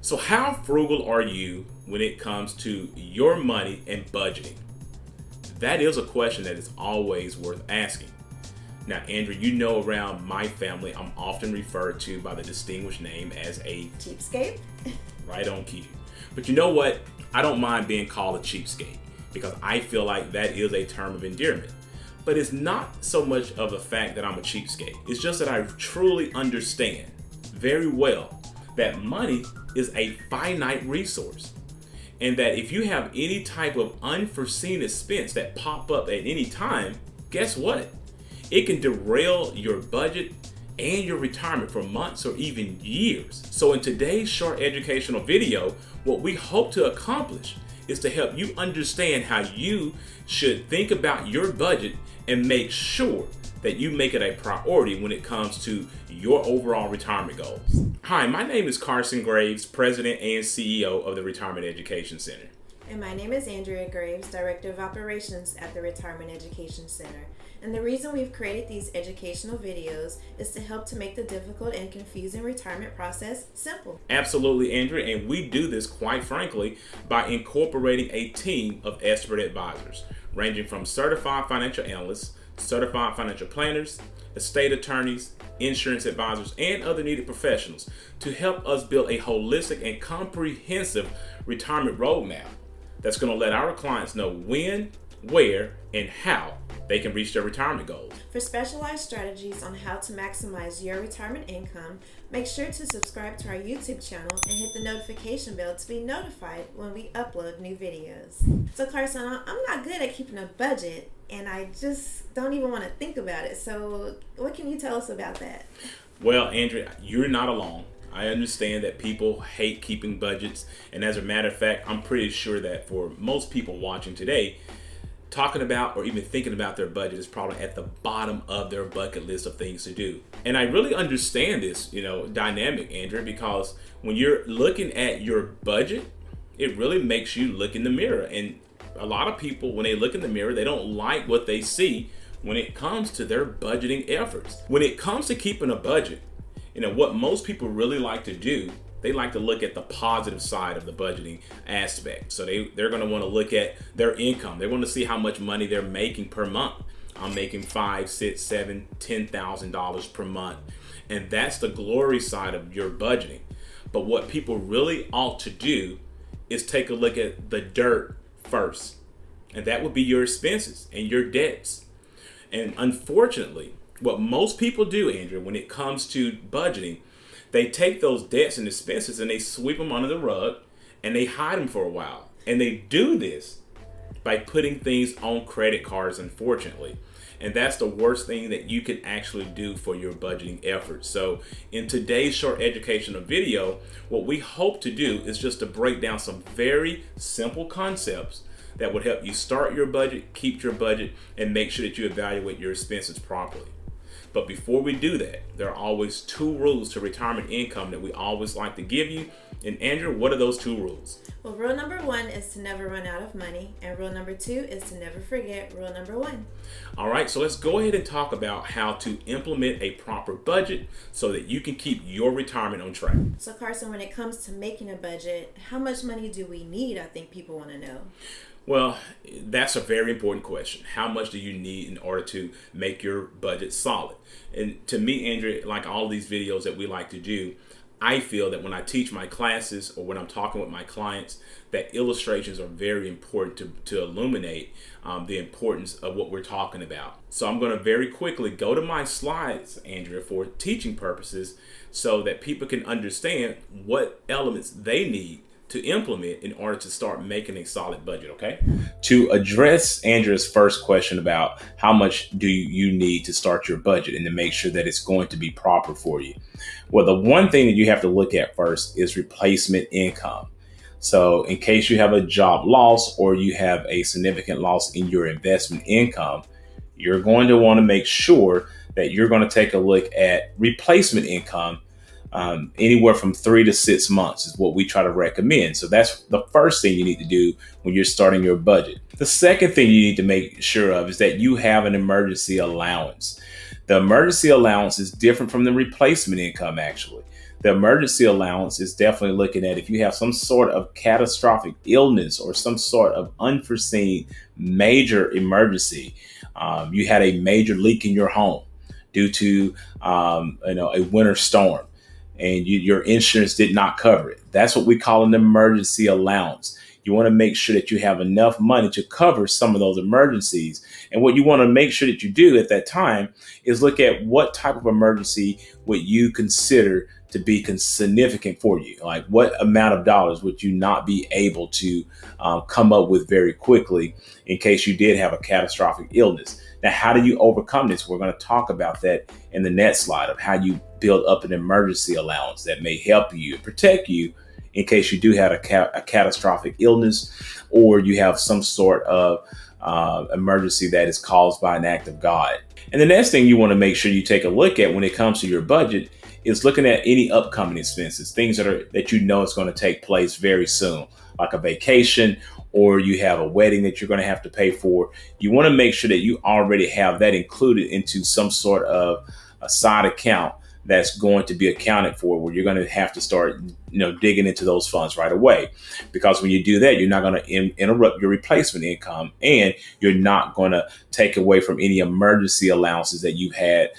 So how frugal are you when it comes to your money and budgeting? That is a question that is always worth asking. Now, Andrew, you know around my family, I'm often referred to by the distinguished name as a cheapskate. Right on cue. But you know what? I don't mind being called a cheapskate because I feel like that is a term of endearment. But it's not so much of the fact that I'm a cheapskate. It's just that I truly understand very well that money is a finite resource. And that if you have any type of unforeseen expense that pop up at any time, guess what? It can derail your budget and your retirement for months or even years. So in today's short educational video, what we hope to accomplish is to help you understand how you should think about your budget and make sure that you make it a priority when it comes to your overall retirement goals. Hi, my name is Carson Graves, President and CEO of the Retirement Education Center. And my name is Andrea Graves, Director of Operations at the Retirement Education Center. And the reason we've created these educational videos is to help to make the difficult and confusing retirement process simple. Absolutely, Andrea, and we do this, quite frankly, by incorporating a team of expert advisors, ranging from certified financial analysts, certified financial planners, estate attorneys, insurance advisors, and other needed professionals to help us build a holistic and comprehensive retirement roadmap that's going to let our clients know when, where, and how they can reach their retirement goals. For specialized strategies on how to maximize your retirement income, make sure to subscribe to our YouTube channel and hit the notification bell to be notified when we upload new videos. So Carson, I'm not good at keeping a budget, and I just don't even want to think about it. So what can you tell us about that? Well, Andrea, you're not alone. I understand that people hate keeping budgets, and as a matter of fact, I'm pretty sure that for most people watching today, talking about or even thinking about their budget is probably at the bottom of their bucket list of things to do. And I really understand this, dynamic, Andrea, because when you're looking at your budget, it really makes you look in the mirror. And a lot of people, when they look in the mirror, they don't like what they see when it comes to their budgeting efforts. When it comes to keeping a budget, what most people really like to do, they like to look at the positive side of the budgeting aspect. So they're going to want to look at their income. They want to see how much money they're making per month. I'm making $5, $6, $7, $10,000 per month. And that's the glory side of your budgeting. But what people really ought to do is take a look at the dirt first. And that would be your expenses and your debts. And unfortunately, what most people do, Andrew, when it comes to budgeting, they take those debts and expenses and they sweep them under the rug and they hide them for a while. And they do this by putting things on credit cards, unfortunately. And that's the worst thing that you can actually do for your budgeting efforts. So in today's short educational video, what we hope to do is just to break down some very simple concepts that would help you start your budget, keep your budget, and make sure that you evaluate your expenses properly. But before we do that, there are always two rules to retirement income that we always like to give you. And Andrew, what are those two rules? Well, rule number 1 is to never run out of money. And rule number 2 is to never forget rule number 1. All right, so let's go ahead and talk about how to implement a proper budget so that you can keep your retirement on track. So Carson, when it comes to making a budget, how much money do we need? I think people want to know. Well, that's a very important question. How much do you need in order to make your budget solid? And to me, Andrea, like all these videos that we like to do, I feel that when I teach my classes or when I'm talking with my clients, that illustrations are very important to illuminate the importance of what we're talking about. So I'm going to very quickly go to my slides, Andrea, for teaching purposes so that people can understand what elements they need to implement in order to start making a solid budget, okay? To address Andrea's first question about how much do you need to start your budget and to make sure that it's going to be proper for you. Well, the one thing that you have to look at first is replacement income. So in case you have a job loss or you have a significant loss in your investment income, you're going to want to make sure that you're going to take a look at replacement income. Anywhere from 3 to 6 months is what we try to recommend. So that's the first thing you need to do when you're starting your budget. The second thing you need to make sure of is that you have an emergency allowance. The emergency allowance is different from the replacement income, actually. The emergency allowance is definitely looking at if you have some sort of catastrophic illness or some sort of unforeseen major emergency. You had a major leak in your home due to a winter storm, and your insurance did not cover it. That's what we call an emergency allowance. You want to make sure that you have enough money to cover some of those emergencies. And what you want to make sure that you do at that time is look at what type of emergency would you consider to be significant for you. Like, what amount of dollars would you not be able to come up with very quickly in case you did have a catastrophic illness? Now, how do you overcome this? We're going to talk about that in the next slide of how you build up an emergency allowance that may help you protect you in case you do have a catastrophic illness, or you have some sort of emergency that is caused by an act of God. And the next thing you want to make sure you take a look at when it comes to your budget is looking at any upcoming expenses, things that you know is going to take place very soon, like a vacation, or you have a wedding that you're going to have to pay for. You want to make sure that you already have that included into some sort of a side account that's going to be accounted for, where you're going to have to start, digging into those funds right away. Because when you do that, you're not going to interrupt your replacement income, and you're not going to take away from any emergency allowances that you had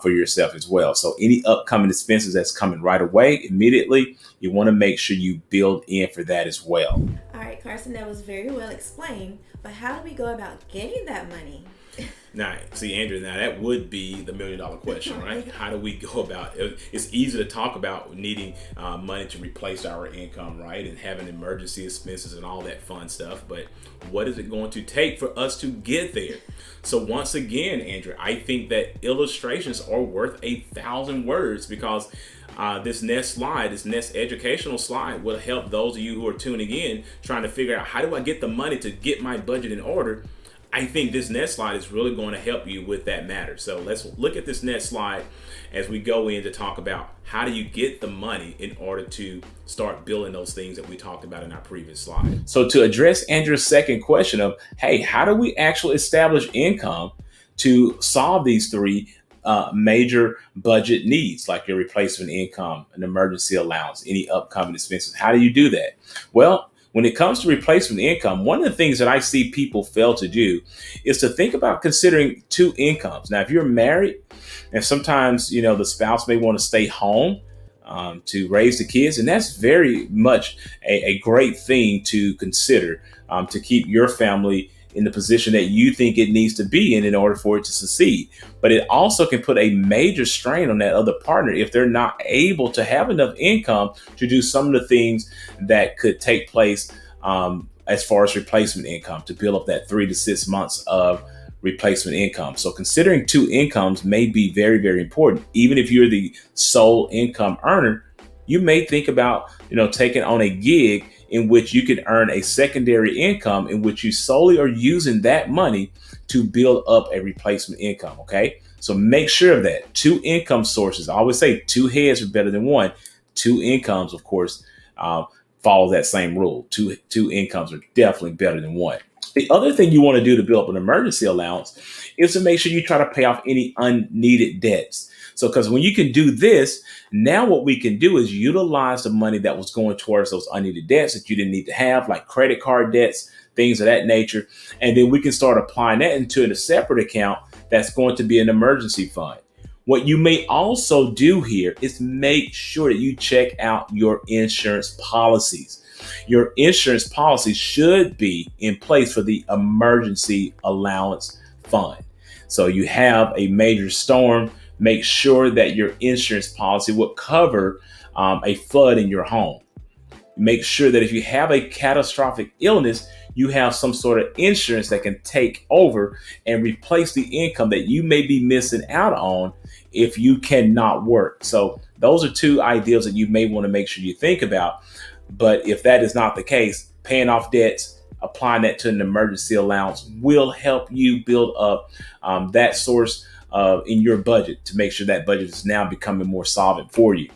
for yourself as well. So any upcoming expenses that's coming right away, immediately, you want to make sure you build in for that as well. All right, Carson, that was very well explained, but how do we go about getting that money? Now, see, Andrew, now that would be the $1 million question, right? How do we go about it? It's easy to talk about needing money to replace our income, right? And having emergency expenses and all that fun stuff. But what is it going to take for us to get there? So once again, Andrew, I think that illustrations are worth 1,000 words, because this next educational slide will help those of you who are tuning in trying to figure out, how do I get the money to get my budget in order? I think this next slide is really going to help you with that matter. So let's look at this next slide as we go in to talk about how do you get the money in order to start building those things that we talked about in our previous slide. So to address Andrew's second question of, hey, how do we actually establish income to solve these three major budget needs, like your replacement income, an emergency allowance, any upcoming expenses? How do you do that? Well, when it comes to replacement income, one of the things that I see people fail to do is to think about considering two incomes. Now, if you're married, and sometimes, the spouse may want to stay home to raise the kids, and that's very much a great thing to consider to keep your family in the position that you think it needs to be in order for it to succeed. But it also can put a major strain on that other partner if they're not able to have enough income to do some of the things that could take place as far as replacement income, to build up that 3 to 6 months of replacement income. So considering two incomes may be very, very important. Even if you're the sole income earner, you may think about, taking on a gig in which you can earn a secondary income in which you solely are using that money to build up a replacement income. Okay. So make sure of that. Two income sources. I always say 2 heads are better than one. 2 incomes, of course, follow that same rule. Two incomes are definitely better than one. The other thing you want to do to build up an emergency allowance is to make sure you try to pay off any unneeded debts. So, because when you can do this, now what we can do is utilize the money that was going towards those unneeded debts that you didn't need to have, like credit card debts, things of that nature. And then we can start applying that into a separate account that's going to be an emergency fund. What you may also do here is make sure that you check out your insurance policies. Your insurance policy should be in place for the emergency allowance fund. So you have a major storm, make sure that your insurance policy will cover a flood in your home. Make sure that if you have a catastrophic illness, you have some sort of insurance that can take over and replace the income that you may be missing out on if you cannot work. So those are two ideals that you may want to make sure you think about. But if that is not the case, paying off debts, applying that to an emergency allowance will help you build up that source in your budget to make sure that budget is now becoming more solvent for you.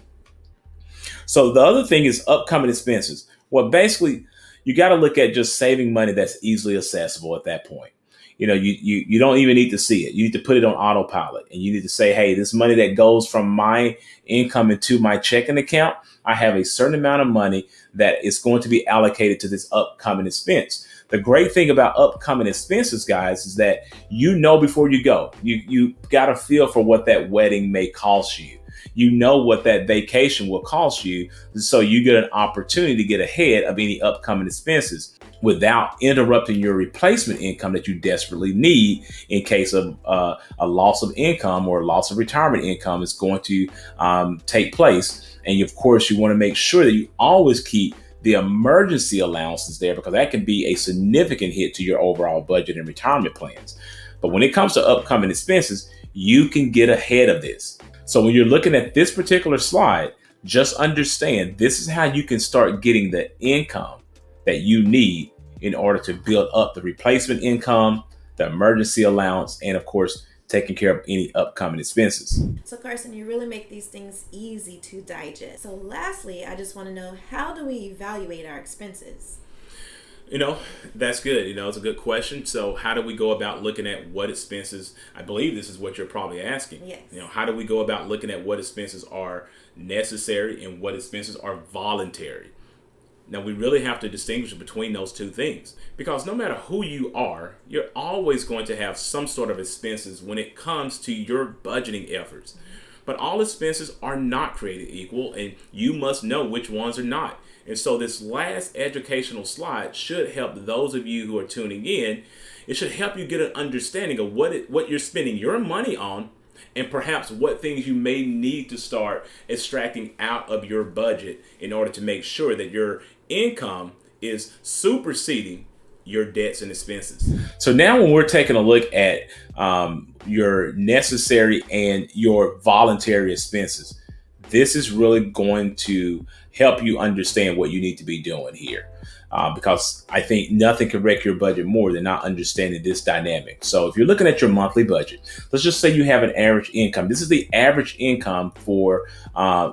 So the other thing is upcoming expenses. Well, basically, you got to look at just saving money that's easily accessible at that point. You don't even need to see it. You need to put it on autopilot, and you need to say, hey, this money that goes from my income into my checking account, I have a certain amount of money that is going to be allocated to this upcoming expense. The great thing about upcoming expenses, guys, is that before you go, you got a feel for what that wedding may cost you. You know what that vacation will cost you, so you get an opportunity to get ahead of any upcoming expenses without interrupting your replacement income that you desperately need in case of a loss of income or a loss of retirement income is going to take place. And of course, you want to make sure that you always keep the emergency allowances there, because that can be a significant hit to your overall budget and retirement plans. But when it comes to upcoming expenses, you can get ahead of this. So when you're looking at this particular slide, just understand this is how you can start getting the income that you need in order to build up the replacement income, the emergency allowance, and of course, taking care of any upcoming expenses. So Carson, you really make these things easy to digest. So lastly, I just want to know, how do we evaluate our expenses? That's good. It's a good question. So how do we go about looking at what expenses, I believe this is what you're probably asking. Yes. How do we go about looking at what expenses are necessary and what expenses are voluntary? Now, we really have to distinguish between those two things, because no matter who you are, you're always going to have some sort of expenses when it comes to your budgeting efforts. But all expenses are not created equal, and you must know which ones are not. And so this last educational slide should help those of you who are tuning in. It should help you get an understanding of what you're spending your money on, and perhaps what things you may need to start extracting out of your budget in order to make sure that your income is superseding your debts and expenses. So now when we're taking a look at your necessary and your voluntary expenses, this is really going to help you understand what you need to be doing here. Because I think nothing can wreck your budget more than not understanding this dynamic. So if you're looking at your monthly budget, let's just say you have an average income. This is the average income for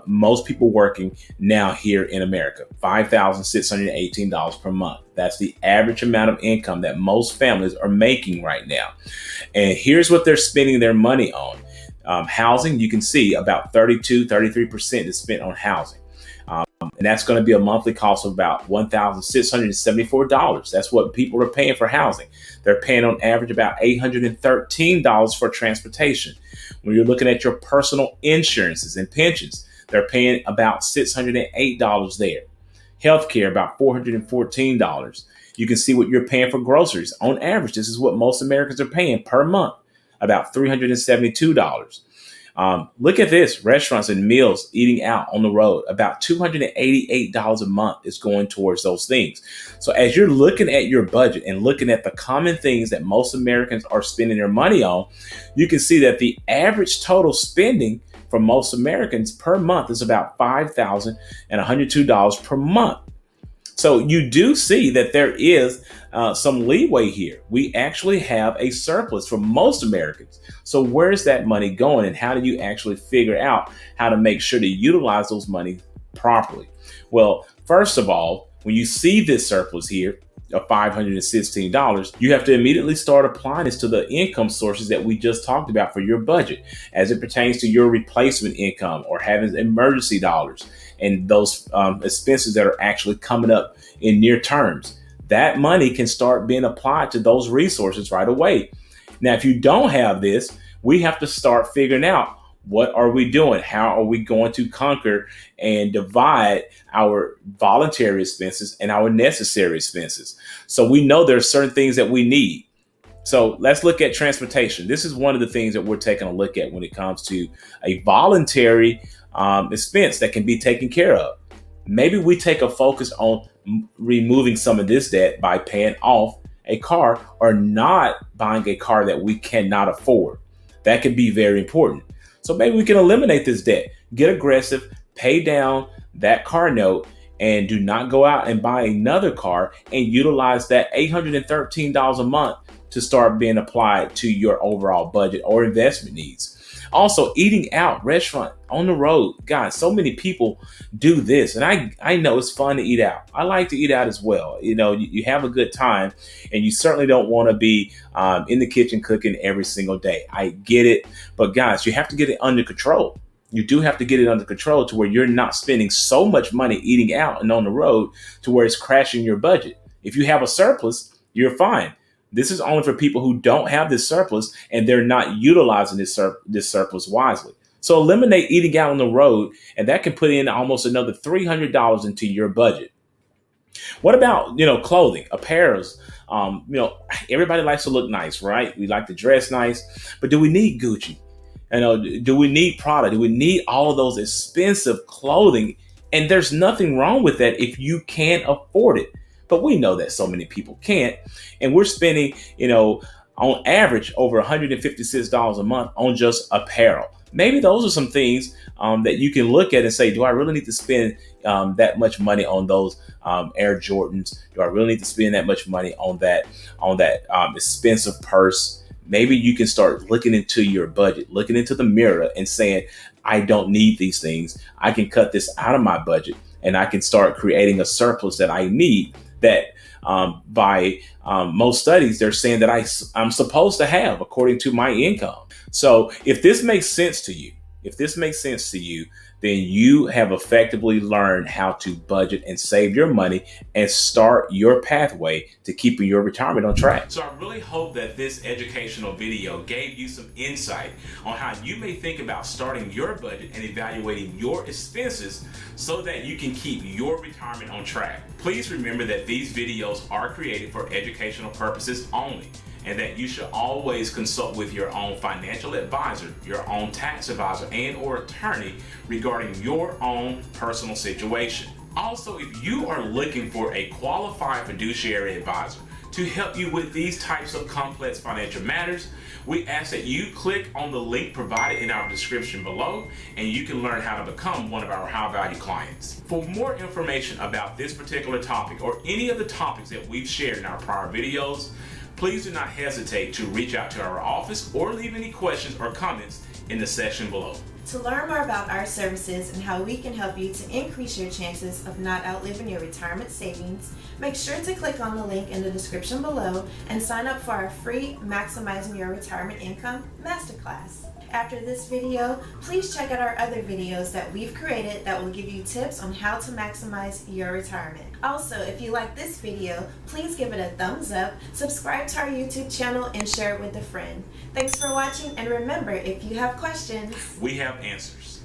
most people working now here in America, $5,618 per month. That's the average amount of income that most families are making right now. And here's what they're spending their money on. Housing, you can see about 33% is spent on housing. And that's going to be a monthly cost of about $1,674. That's what people are paying for housing. They're paying on average about $813 for transportation. When you're looking at your personal insurances and pensions, they're paying about $608 there. Healthcare, about $414. You can see what you're paying for groceries. On average, this is what most Americans are paying per month, about $372. Look at this, restaurants and meals, eating out on the road, about $288 a month is going towards those things. So as you're looking at your budget and looking at the common things that most Americans are spending their money on, you can see that the average total spending for most Americans per month is about $5,102 per month. So you do see that there is some leeway here. We actually have a surplus for most Americans. So where's that money going, and how do you actually figure out how to make sure to utilize those money properly? Well, first of all, when you see this surplus here of $516, you have to immediately start applying this to the income sources that we just talked about for your budget, as it pertains to your replacement income or having emergency dollars and those expenses that are actually coming up in near terms. That money can start being applied to those resources right away. Now, if you don't have this, we have to start figuring out, what are we doing? How are we going to conquer and divide our voluntary expenses and our necessary expenses? So we know there are certain things that we need. So let's look at transportation. This is one of the things that we're taking a look at when it comes to a voluntary expense that can be taken care of. Maybe we take a focus on removing some of this debt by paying off a car or not buying a car that we cannot afford. That can be very important. So maybe we can eliminate this debt, get aggressive, pay down that car note, and do not go out and buy another car, and utilize that $813 a month to start being applied to your overall budget or investment needs. Also, eating out, restaurant, on the road. God, so many people do this. And I know it's fun to eat out. I like to eat out as well. You have a good time, and you certainly don't want to be in the kitchen cooking every single day. I get it. But guys, you have to get it under control. You do have to get it under control to where you're not spending so much money eating out and on the road to where it's crashing your budget. If you have a surplus, you're fine. This is only for people who don't have this surplus and they're not utilizing this surplus wisely. So eliminate eating out on the road, and that can put in almost another $300 into your budget. What about, clothing, apparels? Everybody likes to look nice, right? We like to dress nice, but do we need Gucci? Do we need Prada? Do we need all of those expensive clothing? And there's nothing wrong with that if you can't afford it. But we know that so many people can't. And we're spending, on average over $156 a month on just apparel. Maybe those are some things that you can look at and say, do I really need to spend that much money on those Air Jordans? Do I really need to spend that much money on that expensive purse? Maybe you can start looking into your budget, looking into the mirror and saying, I don't need these things. I can cut this out of my budget and I can start creating a surplus that I need that by most studies, they're saying that I'm supposed to have according to my income. So if this makes sense to you, then you have effectively learned how to budget and save your money and start your pathway to keeping your retirement on track. So I really hope that this educational video gave you some insight on how you may think about starting your budget and evaluating your expenses so that you can keep your retirement on track. Please remember that these videos are created for educational purposes only, and that you should always consult with your own financial advisor, your own tax advisor, and or attorney regarding your own personal situation. Also, if you are looking for a qualified fiduciary advisor to help you with these types of complex financial matters, we ask that you click on the link provided in our description below, and you can learn how to become one of our high-value clients. For more information about this particular topic or any of the topics that we've shared in our prior videos, please do not hesitate to reach out to our office or leave any questions or comments in the section below. To learn more about our services and how we can help you to increase your chances of not outliving your retirement savings, make sure to click on the link in the description below and sign up for our free Maximizing Your Retirement Income Masterclass. After this video, please check out our other videos that we've created that will give you tips on how to maximize your retirement. Also, if you like this video, please give it a thumbs up, subscribe to our YouTube channel, and share it with a friend. Thanks for watching, and remember, if you have questions, we have answers.